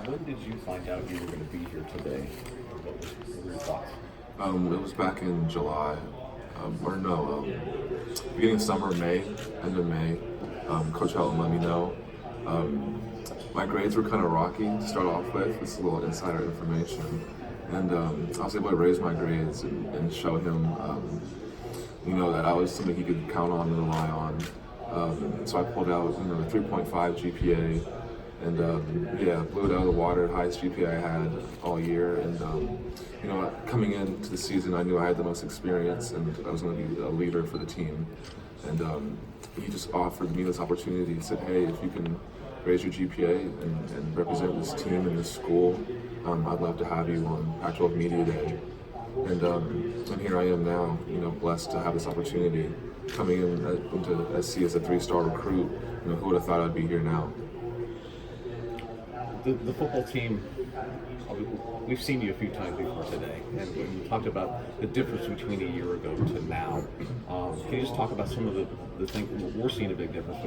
When did you find out you were going to be here today? What were your thoughts? It was back in July, beginning of summer, May, end of May. Coach Helton let me know. My grades were kind of rocky to start off with. This is a little insider information. And I was able to raise my grades and show him, that I was somebody he could count on and rely on. So I pulled out, a 3.5 GPA, and blew it out of the water. Highest GPA I had all year. And coming into the season, I knew I had the most experience, and I was going to be a leader for the team. And he just offered me this opportunity. He said, "Hey, if you can raise your GPA and represent this team and this school, I'd love to have you on P12 Media Day." And here I am now, blessed to have this opportunity. Coming into SC as a 3-star recruit, who would have thought I'd be here now? The football team, we've seen you a few times before today, and when you talked about the difference between a year ago to now, can you just talk about some of the things we're seeing a big difference?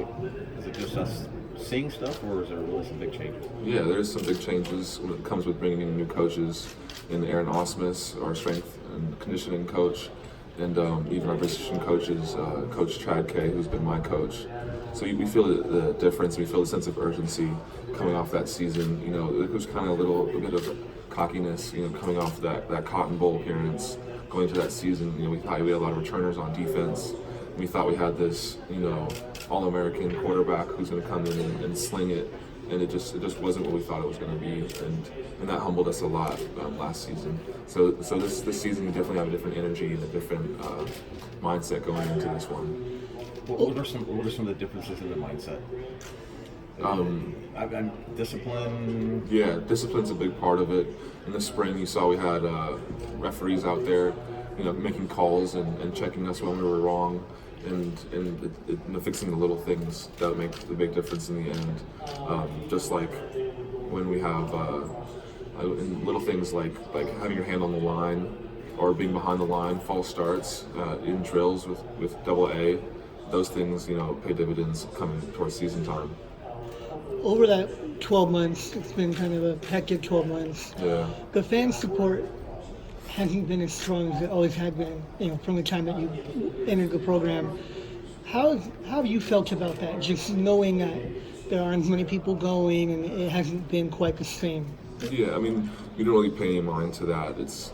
Is it just us seeing stuff, or is there really some big changes? Yeah, there's some big changes when it comes with bringing in new coaches. In Aaron Osmus, our strength and conditioning coach, and even our position coaches, Coach Chad K, who's been my coach. So we feel the difference. We feel the sense of urgency coming off that season. It was kind of a bit of cockiness, coming off that Cotton Bowl appearance, going into that season. We thought we had a lot of returners on defense. We thought we had this, All-American quarterback who's going to come in and sling it. And it just wasn't what we thought it was going to be, and that humbled us a lot last season. So this season we definitely have a different energy and a different mindset going into this one. What are some of the differences in the mindset? Discipline. Yeah, discipline's a big part of it. In the spring, you saw we had referees out there, making calls and checking us when we were wrong. And fixing the little things that make the big difference in the end. Just like when we have little things like having your hand on the line or being behind the line, false starts in drills with AA. Those things, pay dividends coming towards season time. Over that 12 months, it's been kind of a hectic 12 months. Yeah. The fan support hasn't been as strong as it always had been, from the time that you entered the program. How have you felt about that, just knowing that there aren't as many people going and it hasn't been quite the same? Yeah, we don't really pay any mind to that. It's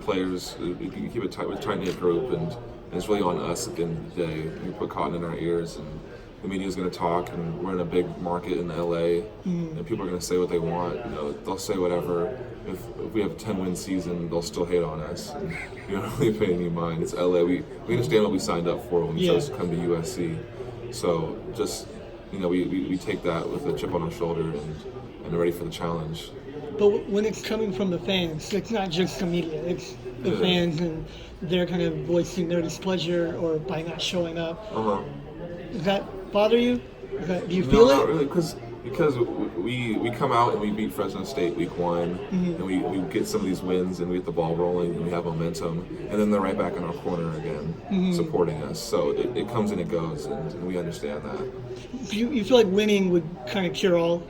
players, you keep it tight with a tight-knit group, and it's really on us at the end of the day. We put cotton in our ears, and the media's going to talk, and we're in a big market in LA, and people are going to say what they want. They'll say whatever. If we have a 10-win season, they'll still hate on us. And we don't really pay any mind. It's LA. We understand what we signed up for when we chose to come to USC. So just, we take that with a chip on our shoulder and are ready for the challenge. But when it's coming from the fans, it's not just the media. It's the fans, and they're kind of voicing their displeasure or by not showing up. Does that bother you? Do you feel it? Not really, because we come out and we beat Fresno State week 1, and we get some of these wins and we get the ball rolling and we have momentum, and then they're right back in our corner again, supporting us. So it comes and it goes, and we understand that. You feel like winning would kind of cure all?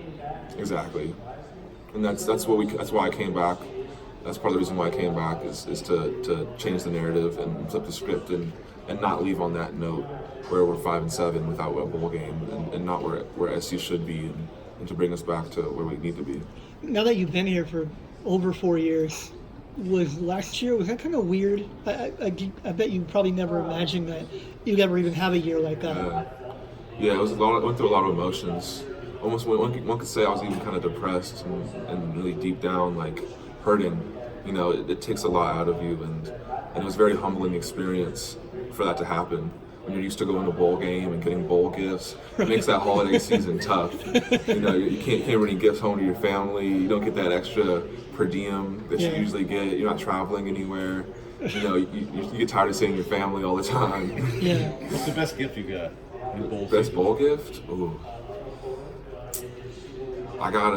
Exactly, and that's why I came back. That's part of the reason why I came back is to change the narrative and flip the script and not leave on that note where we're 5-7 without a bowl game and not where SC should be, and to bring us back to where we need to be. Now that you've been here for over 4 years, was that kind of weird? I bet you probably never imagined that you'd ever even have a year like that. Yeah, it was I went through a lot of emotions. Almost one could say I was even kind of depressed and really deep down, like hurting. It takes a lot out of you, and it was a very humbling experience for that to happen. When you're used to going to bowl game and getting bowl gifts, it makes that holiday season tough. You can't bring any gifts home to your family. You don't get that extra per diem that you usually get. You're not traveling anywhere. You get tired of seeing your family all the time. Yeah. What's the best gift you got in bowl Best season? bowl gift? Ooh. I got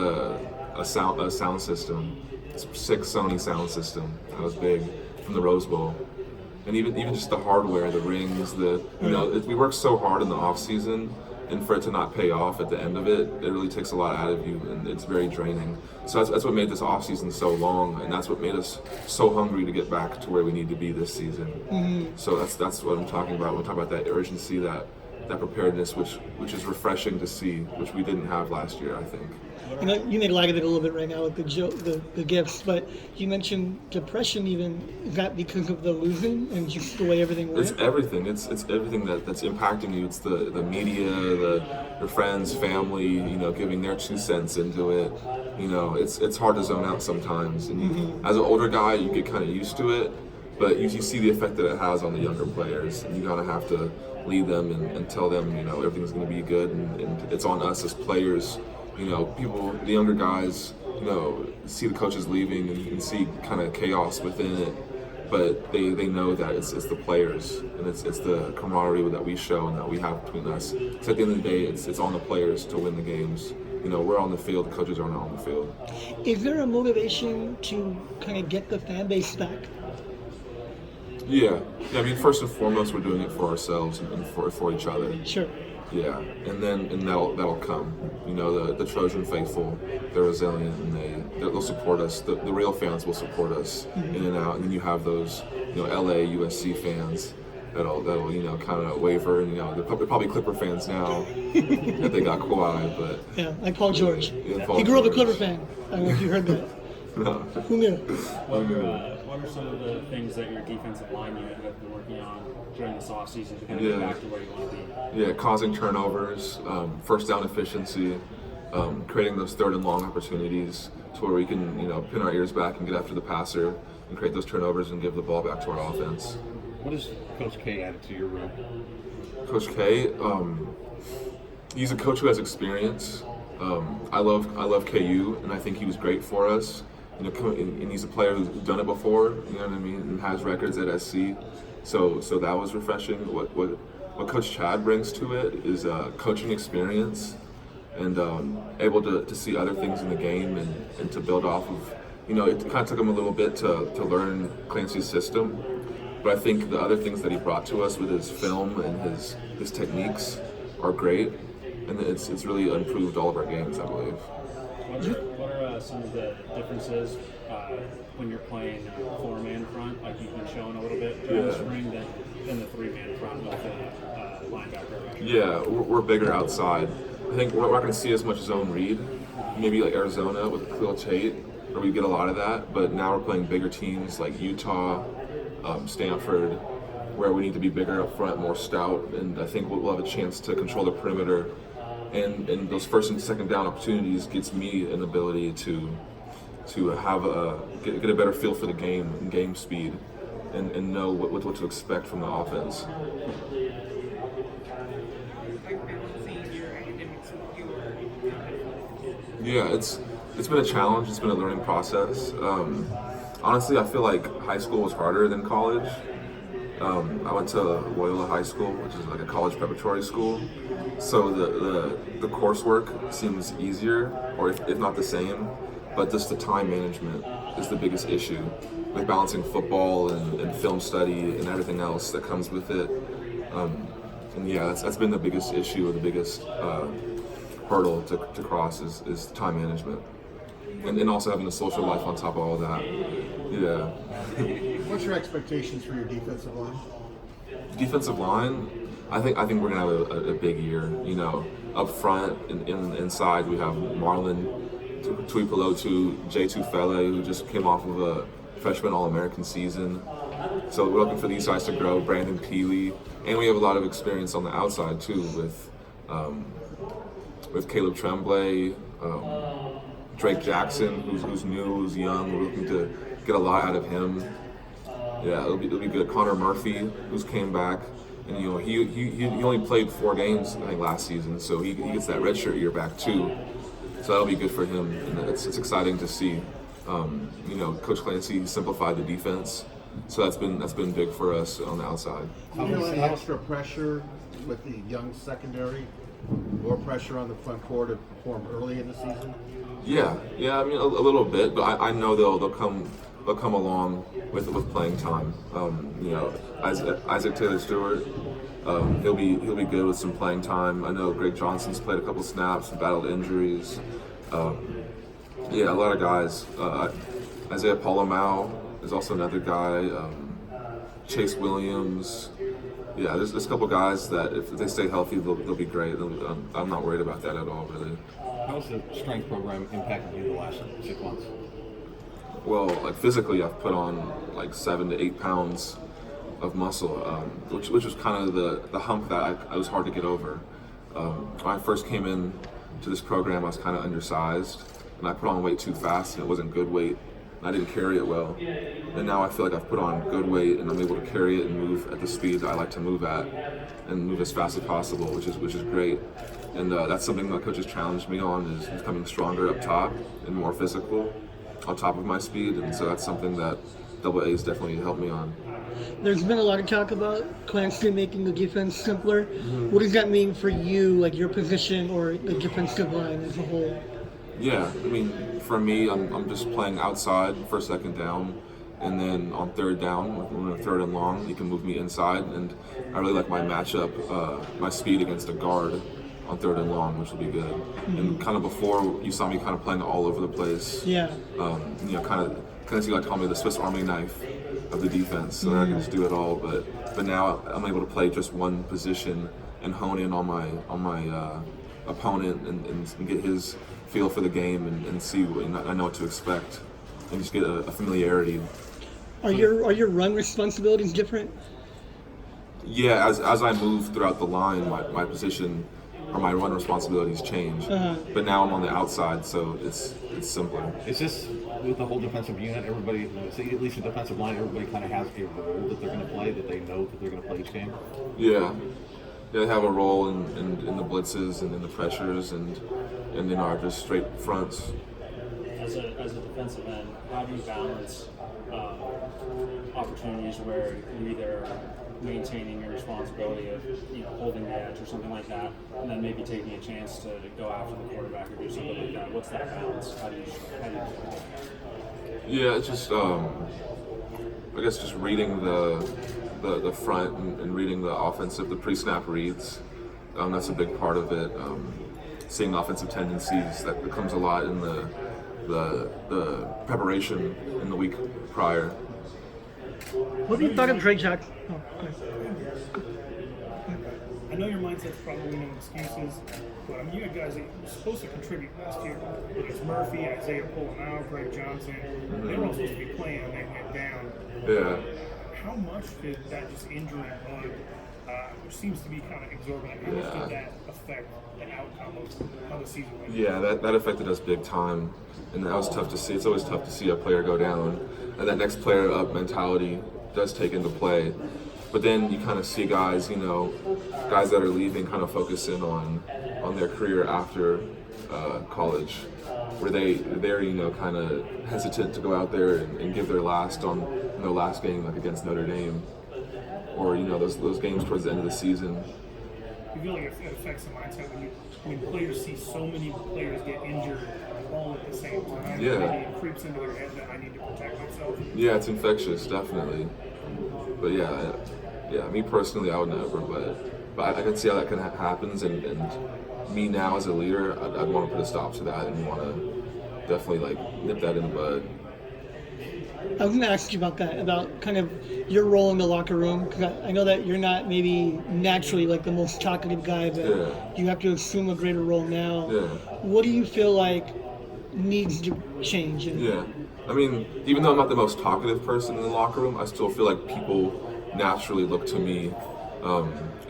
a sound system. It's 6 Sony sound system. That was big from the Rose Bowl. And even just the hardware, the rings, we work so hard in the off season and for it to not pay off at the end of it, it really takes a lot out of you, and it's very draining. So that's what made this offseason so long, and that's what made us so hungry to get back to where we need to be this season. So that's what I'm talking about when I'm talking about that urgency, that preparedness, which is refreshing to see, which we didn't have last year, I think. You know, you made light of it a little bit right now with the gifts, but you mentioned depression. Even is that because of the losing and just the way everything went? It's everything. It's everything that's impacting you. It's the media, your friends, family. You know, giving their 2 cents into it. You know, it's hard to zone out sometimes. And as an older guy, you get kind of used to it, but you see the effect that it has on the younger players. And you kind of have to lead them and tell them, you know, everything's going to be good, and it's on us as players. You know, people, the younger guys, you know, see the coaches leaving and see kind of chaos within it, but they know that it's the players, and it's the camaraderie that we show and that we have between us. Because at the end of the day, it's on the players to win the games. You know, we're on the field, the coaches are not on the field. Is there a motivation to kind of get the fan base back? Yeah. I mean, first and foremost, we're doing it for ourselves and for each other. Sure. Yeah, and that'll come. You know, the Trojan faithful, they're resilient, and they'll support us. The real fans will support us in and out. And then you have those, you know, LA, USC fans that'll you know, kind of waver. And you know, they're probably Clipper fans now that they got Kawhi, but Yeah, like Paul George. Yeah, Paul He grew up a George. Clipper fan. I don't know if you heard that. no. Who knew? What are some of the things that your defensive line unit have been working on during this offseason to kind of get back to where you want to be? Yeah, causing turnovers, first down efficiency, creating those third and long opportunities to where we can, you know, pin our ears back and get after the passer and create those turnovers and give the ball back to our offense. What has Coach K added to your room? Coach K, he's a coach who has experience. I love KU, and I think he was great for us. You know, and he's a player who's done it before. You know what I mean, and has records at SC. So that was refreshing. What Coach Chad brings to it is coaching experience and able to see other things in the game and to build off of. You know, it kind of took him a little bit to learn Clancy's system, but I think the other things that he brought to us with his film and his techniques are great, and it's really improved all of our games, I believe. What are some of the differences when you're playing 4-man front, like you've been showing a little bit during the spring, than the 3-man front with the linebacker? Yeah, we're bigger outside. I think we're not going to see as much zone read, maybe like Arizona with Khalil Tate, where we get a lot of that, but now we're playing bigger teams like Utah, Stanford, where we need to be bigger up front, more stout, and I think we'll have a chance to control the perimeter. And those first and second down opportunities gets me an ability to have get a better feel for the game and game speed, and know what to expect from the offense. Yeah, it's been a challenge. It's been a learning process. Honestly, I feel like high school was harder than college. I went to Loyola High School, which is like a college preparatory school. So the coursework seems easier, or if not the same, but just the time management is the biggest issue, like balancing football and film study and everything else that comes with it. And yeah, that's been the biggest issue, or the biggest hurdle to cross is time management. And also having a social life on top of all that. Yeah. What's your expectations for your defensive line? Defensive line, I think we're gonna have a big year. You know, up front and inside we have Marlon Tuipulotu, J2 Fele, who just came off of a freshman All-American season. So we're looking for these guys to grow. Brandon Peely, and we have a lot of experience on the outside too with Caleb Tremblay. Drake Jackson, who's new, who's young. We're looking to get a lot out of him. Yeah, it'll be good. Connor Murphy, who's came back, and you know he only played 4 games I think last season, so he gets that redshirt year back too. So that'll be good for him, and it's exciting to see. You know, Coach Clancy simplified the defense, so that's been big for us on the outside. Do you feel any extra pressure with the young secondary? More pressure on the front court to perform early in the season? Yeah. I mean, a little bit, but I know they'll come along with playing time. You know, Isaac Taylor Stewart, He'll be good with some playing time. I know Greg Johnson's played a couple snaps, battled injuries. Yeah, a lot of guys. Isaiah Polomau is also another guy. Chase Williams. Yeah, there's a couple guys that if they stay healthy, they'll be great. I'm not worried about that at all, really. How's the strength program impacted you the last 6 months? Well, like physically, I've put on like 7 to 8 pounds of muscle, which was kind of the hump that I was hard to get over. When I first came in to this program, I was kind of undersized, and I put on weight too fast, and it wasn't good weight, and I didn't carry it well. And now I feel like I've put on good weight, and I'm able to carry it and move at the speed that I like to move at, and move as fast as possible, which is great. And that's something my coaches challenged me on, is becoming stronger up top and more physical on top of my speed, and so that's something that Double A's definitely helped me on. There's been a lot of talk about Clancy making the defense simpler. What does that mean for you, like your position or the defensive line as a whole? Yeah, I mean, for me, I'm just playing outside for second down, and then on third down, when we're third and long, you can move me inside, and I really like my matchup, my speed against a guard on third and long, which will be good. And kind of before, you saw me kind of playing all over the place. Yeah. You know, kind of see like call me the Swiss Army knife of the defense, so that I can just do it all. But now I'm able to play just one position and hone in on my opponent and get his feel for the game and see I know what to expect and just get a familiarity. Are your run responsibilities different? Yeah, as I move throughout the line, my position or my run responsibilities change. But now I'm on the outside, so it's simpler. Is this with the whole defensive unit? Everybody, at least the defensive line, everybody kind of has a role that they're going to play, that they know that they're going to play each game. Yeah, they have a role in the blitzes and in the pressures and in our just straight fronts. As a defensive end, how do you balance opportunities where you're either maintaining your responsibility of holding the edge or something like that, and then maybe taking a chance to go after the quarterback or do something like that? What's that balance? How do you do that? Yeah, it's just I guess just reading the front and reading the offensive, the pre-snap reads. That's a big part of it. Seeing offensive tendencies, that becomes a lot in the preparation in the week prior. What have you thought of Drake Jackson? Oh, I know your mindset's probably no excuses, but I mean, you had guys that were supposed to contribute last year. Whether it's Murphy, Isaiah Polomau, Greg Johnson, they were all supposed to be playing and they went down. Yeah. How much did that just injury bug, which seems to be kind of exorbitant, how much did that affect the outcome of how the season went? Yeah, that affected us big time, and that was tough to see. It's always tough to see a player go down, and that next player up mentality does take into play. But then you kind of see guys, guys that are leaving kind of focus in on their career after college, where they're kind of hesitant to go out there and give their last on their last game, like against Notre Dame, or those games towards the end of the season. You feel like it affects the mindset when players see so many players get injured all at the same time. Yeah. Maybe it creeps into their head that I need to protect myself. Yeah, it's infectious, definitely. But yeah, me personally, I would never, but I can see how that happens, and me now as a leader, I'd want to put a stop to that and want to definitely nip that in the bud. I was going to ask you about that, about kind of your role in the locker room, because I know that you're not maybe naturally the most talkative guy, but you have to assume a greater role now. Yeah. What do you feel like needs to change? Yeah. I mean, even though I'm not the most talkative person in the locker room, I still feel like people naturally look to me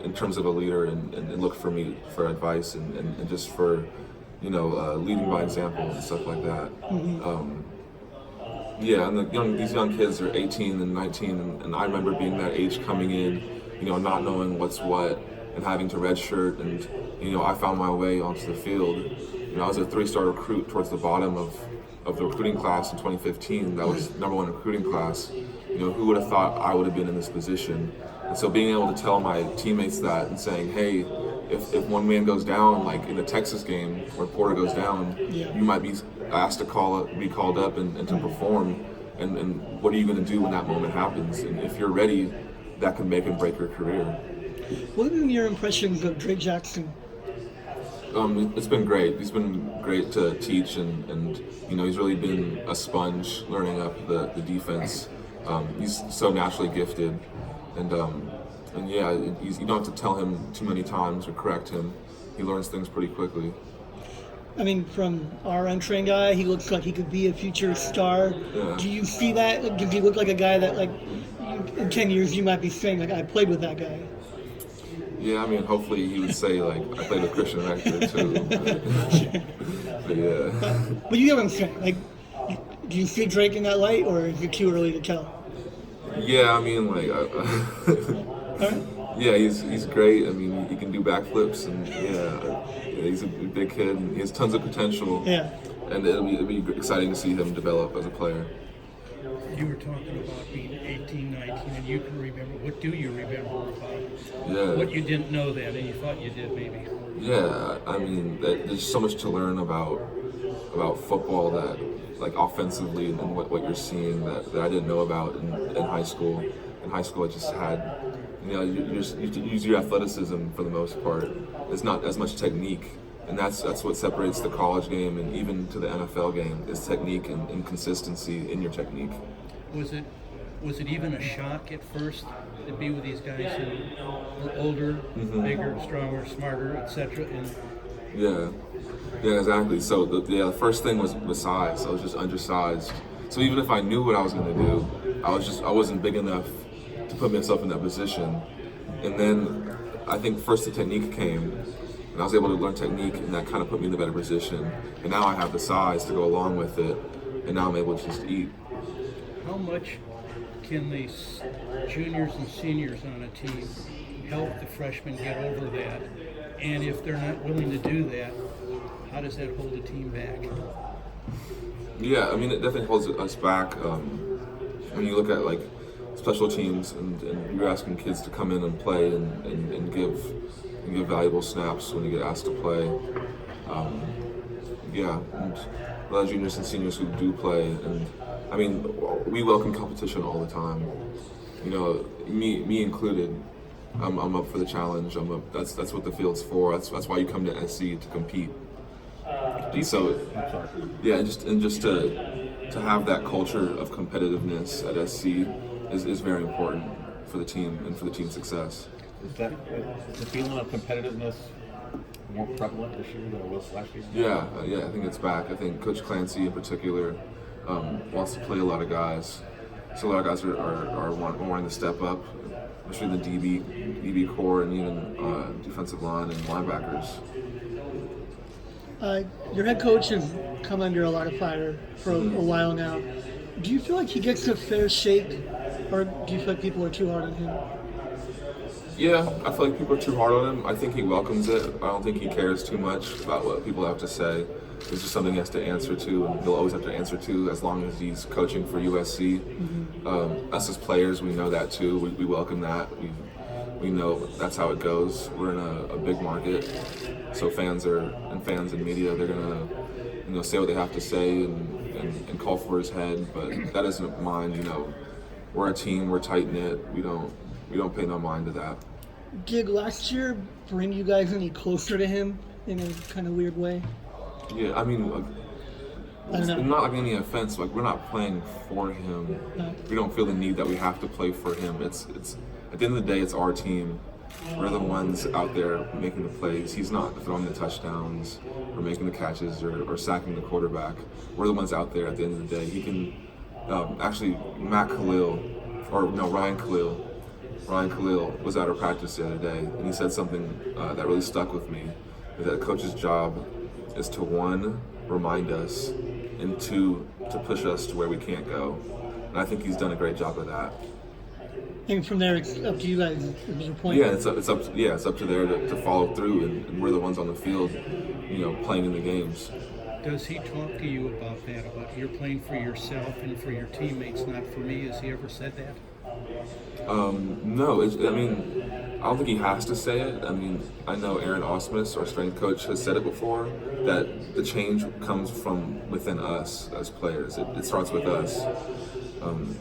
in terms of a leader and look for me for advice and just for, leading by example and stuff like that. Yeah, and these young kids are 18 and 19, and I remember being that age coming in, not knowing what's what and having to redshirt, and I found my way onto the field. I was a 3-star recruit towards the bottom of the recruiting class in 2015. That was #1 recruiting class. Who would have thought I would have been in this position? And so being able to tell my teammates that and saying, hey, if one man goes down, like in the Texas game where Porter goes down, you might be asked to be called up and to perform. And what are you going to do when that moment happens? And if you're ready, that can make and break your career. What have been your impressions of Drake Jackson? It's been great. He's been great to teach, and he's really been a sponge learning up the defense. He's so naturally gifted, and yeah, you don't have to tell him too many times or correct him. He learns things pretty quickly. I mean, from our untrained guy, he looks like he could be a future star. Yeah. Do you see that? Like, does he look like a guy that, like, in 10 years you might be saying, like, I played with that guy? Yeah, I mean, hopefully he would say, like, I played with Christian Rector too. But yeah. But you get what I'm saying. Like, do you see Drake in that light, or is it too early to tell? Yeah, I mean, like, All right. yeah, he's great. I mean, he can do backflips, and yeah, he's a big kid, and he has tons of potential. Yeah. And it'll be exciting to see him develop as a player. You were talking about being 18, 19, and you can remember. What do you remember about Yeah. what you didn't know then and you thought you did maybe? Yeah, I mean, there's so much to learn about football that, like, offensively and what you're seeing that I didn't know about in high school. In high school, I just had, you use your athleticism for the most part. It's not as much technique, and that's what separates the college game and even to the NFL game is technique and consistency in your technique. Was it even a shock at first to be with these guys who were older, bigger, stronger, smarter, etc.? And Yeah, exactly. So the first thing was size. I was just undersized. So even if I knew what I was going to do, I wasn't big enough to put myself in that position. And then I think first the technique came, and I was able to learn technique, and that kind of put me in a better position. And now I have the size to go along with it, and now I'm able to just eat. how much can the juniors and seniors on a team help the freshmen get over that? And if they're not willing to do that, how does that hold the team back? Yeah, I mean, it definitely holds us back. When you look at, like, special teams and you're asking kids to come in and play and give valuable snaps when you get asked to play. Yeah, and a lot of juniors and seniors who do play, and I mean, we welcome competition all the time. Me included. I'm up for the challenge. That's what the field's for. That's why you come to SC, to compete. And so, yeah, and just to have that culture of competitiveness at SC is very important for the team and for the team's success. Is the feeling of competitiveness more prevalent this year than it was last year? Yeah, I think it's back. I think Coach Clancy in particular wants to play a lot of guys. So a lot of guys are wanting to step up, especially the DB core and even defensive line and linebackers. Your head coach has come under a lot of fire for a while now. Do you feel like he gets a fair shake, or do you feel like people are too hard on him? Yeah, I feel like people are too hard on him. I think he welcomes it. I don't think he cares too much about what people have to say. It's just something he has to answer to, and he'll always have to answer to as long as he's coaching for USC. Us as players, we know that too. We welcome that. We know that's how it goes. We're in a big market, so fans and media, they're gonna say what they have to say and call for his head. But that doesn't mind. We're a team. We're tight knit. We don't pay no mind to that. Did last year bring you guys any closer to him in a kind of weird way? Yeah, I mean, I don't know. not like any offense. Like, we're not playing for him. No. We don't feel the need that we have to play for him. It's at the end of the day, it's our team. We're the ones out there making the plays. He's not throwing the touchdowns or making the catches or sacking the quarterback. We're the ones out there at the end of the day. He can actually Ryan Khalil was at our practice the other day, and he said something that really stuck with me. That a coach's job is to, 1, remind us, and 2, to push us to where we can't go. And I think he's done a great job of that. And from there, it's up to you guys. Is your point? Yeah, it's up to there to follow through, and we're the ones on the field, playing in the games. Does he talk to you about that, about you're playing for yourself and for your teammates, not for me? Has he ever said that? No, I don't think he has to say it. I mean, I know Aaron Osmus, our strength coach, has said it before, that the change comes from within us as players. It starts with us. And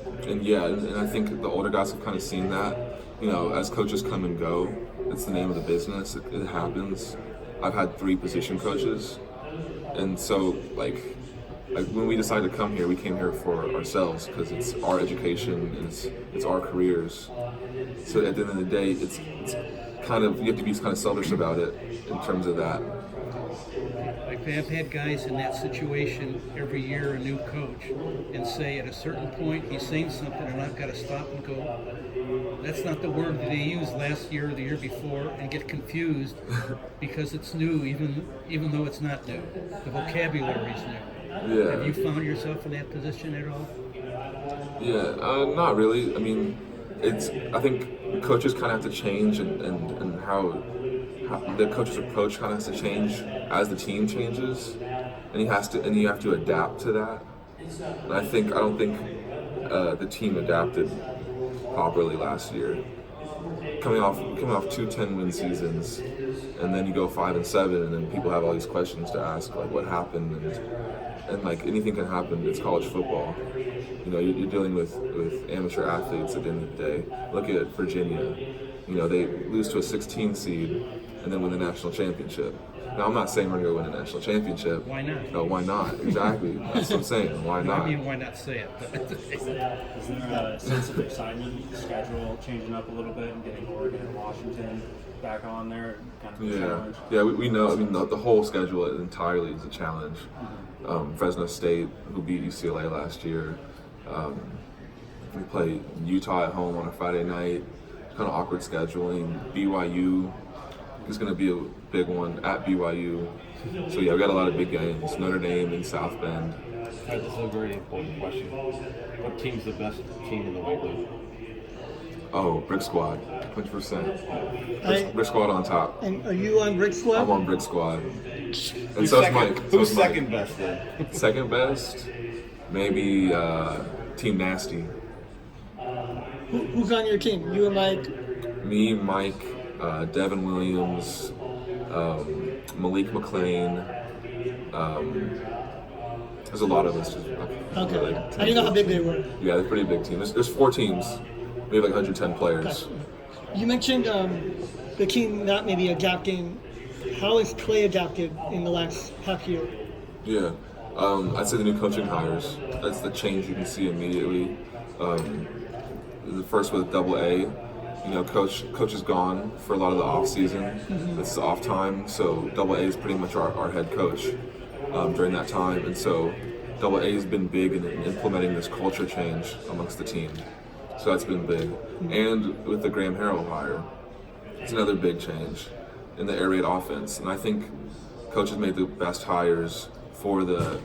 I think the older guys have kind of seen that. as coaches come and go, it's the name of the business. It happens. I've had 3 position coaches, and so like when we decided to come here, we came here for ourselves because it's our education and it's our careers. So at the end of the day, it's kind of, you have to be kind of selfish about it in terms of that. Like I've had guys in that situation every year, a new coach, and say at a certain point he's saying something and I've got to stop and go, that's not the word that they used last year or the year before, and get confused because it's new, even though it's not new. The vocabulary is new. Yeah. Have you found yourself in that position at all? Yeah, not really. I mean, I think coaches kind of have to change, and how the coach's approach kind of has to change as the team changes, and you have to adapt to that. And I don't think the team adapted properly last year. Coming off 2 10-win seasons, and then you go 5-7, and then people have all these questions to ask, like what happened, and like anything can happen. It's college football. You're dealing with amateur athletes at the end of the day. Look at Virginia. They lose to a 16 seed and then win the national championship. Now, I'm not saying we're going to win a national championship. Why not? No, why not? Exactly. That's what I'm saying. Why not? I mean, why not say it? Is there a sense of excitement, schedule changing up a little bit and getting Oregon and Washington back on there, kind of a challenge? Yeah, we know. I mean, the whole schedule entirely is a challenge. Fresno State, who beat UCLA last year. We play Utah at home on a Friday night. Kind of awkward scheduling. BYU is going to be a big one at BYU. So yeah, we got a lot of big games. Notre Dame and South Bend. This is a very important question. What team's the best team in the White League? Oh, Brick Squad, 100%. Brick Squad on top. And are you on Brick Squad? I'm on Brick Squad. And Who's so is second, Mike. who's second best then? Second best? Maybe Team Nasty. Who's on your team? You and Mike? Me, Mike, Devin Williams, Malik McLean. There's a lot of us. Okay. I didn't know how big they were. Yeah, they're a pretty big team. There's 4 teams. We have like 110 players. You mentioned the team not maybe adapting. How has Clay adapted in the last half year? Yeah, I'd say the new coaching hires. That's the change you can see immediately. The first with Double A. Coach is gone for a lot of the off season. This is off time, so Double A is pretty much our head coach during that time, and so Double A has been big in implementing this culture change amongst the team. So that's been big. And with the Graham Harrell hire, it's another big change in the air raid offense. And I think coach has made the best hires for the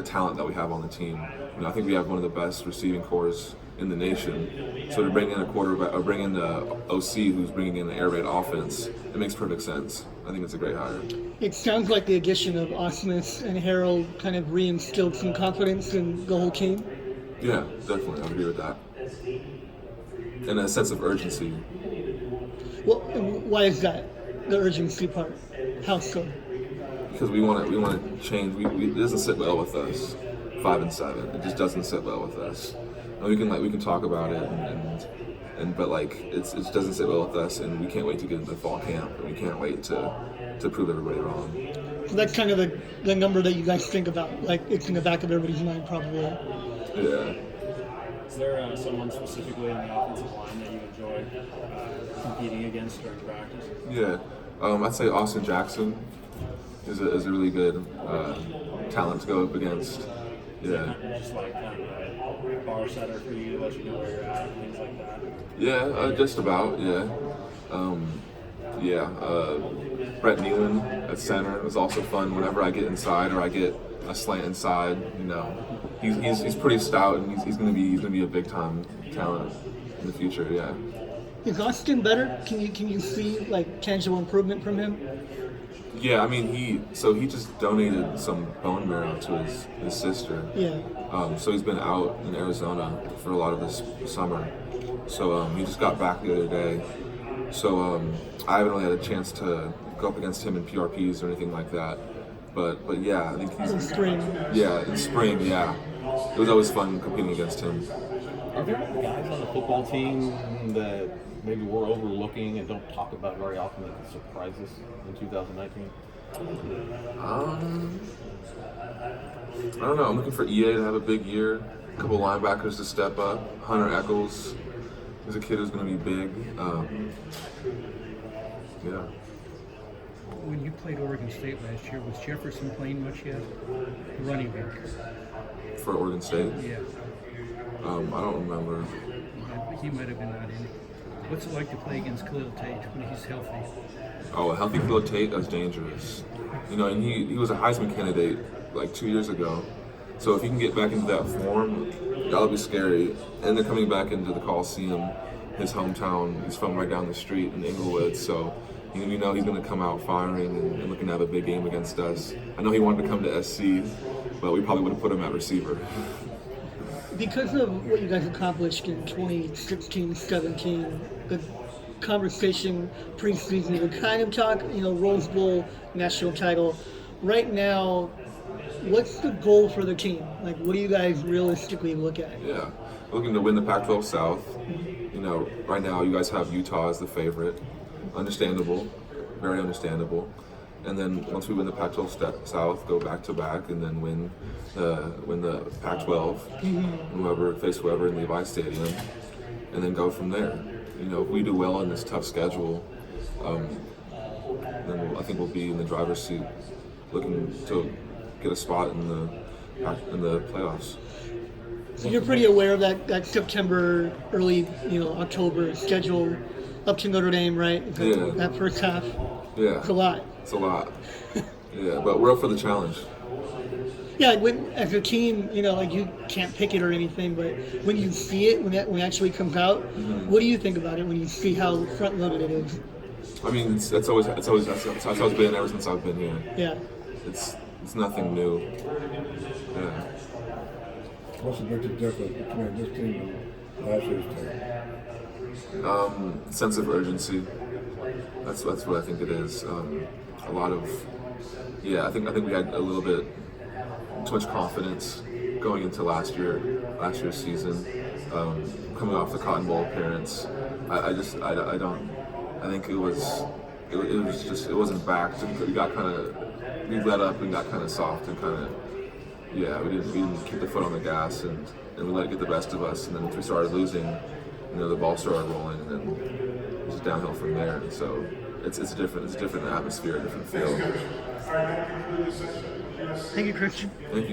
talent that we have on the team. I think we have one of the best receiving corps in the nation. So to bring in a quarterback, or bring in the OC who's bringing in the air raid offense, it makes perfect sense. I think it's a great hire. It sounds like the addition of Osmus and Harold kind of re-instilled some confidence in the whole team. Yeah, definitely. I would agree with that. And a sense of urgency. Well, why is that? The urgency part. How so? Because we want to change. It doesn't sit well with us. 5-7. It just doesn't sit well with us. And we can talk about it, but it just doesn't sit well with us, and we can't wait to get into fall camp, and we can't wait to prove everybody wrong. So that's kind of the number that you guys think about. Like it's in the back of everybody's mind, probably. Yeah. Is there someone specifically on the offensive line that you enjoy competing against during practice? Yeah, I'd say Austin Jackson is a really good talent to go up against. Yeah. Just like kind of a bar setter for you to let you know where you're at and things like that. Yeah, just about. Yeah. Brett Nealon at center was also fun. Whenever I get inside or I get a slant inside, he's pretty stout, and he's gonna be a big time talent in the future. Yeah. Is Austin better? Can you see like tangible improvement from him? Yeah, I mean he just donated some bone marrow to his sister. Yeah. So he's been out in Arizona for a lot of this summer. So he just got back the other day. So I haven't really had a chance to go up against him in PRPs or anything like that. But yeah, I think he's In spring. Yeah, in spring. Yeah, it was always fun competing against him. Are there any guys on the football team that maybe we're overlooking and don't talk about very often that can surprise us in 2019? I don't know. I'm looking for EA to have a big year. A couple linebackers to step up. Hunter Echols is a kid who's going to be big. Yeah. When you played Oregon State last year, was Jefferson playing much yet? The running back. For Oregon State? Yeah. I don't remember. He might have been not in. What's it like to play against Khalil Tate when he's healthy? Oh, a healthy Khalil Tate is dangerous. You know, and he was a Heisman candidate like 2 years ago. So if he can get back into that form, that'll be scary. And they're coming back into the Coliseum, his hometown. He's from right down the street in Inglewood. So you know he's going to come out firing and looking to have a big game against us. I know he wanted to come to SC, but we probably would have put him at receiver. Because of what you guys accomplished in 2016-17, the conversation preseason, the kind of talk, Rose Bowl national title. Right now, what's the goal for the team? Like, what do you guys realistically look at? Yeah, looking to win the Pac-12 South. You know, right now you guys have Utah as the favorite. Understandable, very understandable. And then once we win the Pac-12 South, go back to back, and then win the Pac-12, face whoever in Levi Stadium, and then go from there. You know, if we do well in this tough schedule, then I think we'll be in the driver's seat, looking to get a spot in the playoffs. So you're pretty aware of that September, early, October schedule up to Notre Dame, right? Yeah. That first half. Yeah. It's a lot. It's a lot. Yeah, but we're up for the challenge. Yeah, as a team, you can't pick it or anything, but when you see it, when it actually comes out, what do you think about it when you see how front-loaded it is? I mean, that's always been ever since I've been here. Yeah. It's nothing new. Yeah. What's the biggest difference between this team and last year's team? Sense of urgency. That's what I think it is. A lot of, I think we had a little bit too much confidence going into last year's season. Coming off the Cotton Bowl appearance, I think it wasn't back. We let up and got kind of soft and we didn't keep the foot on the gas and we let it get the best of us. And then once we started losing, the ball started rolling and then it was downhill from there. And so it's a different atmosphere, a different feel. Thank you, Christian. Thank you.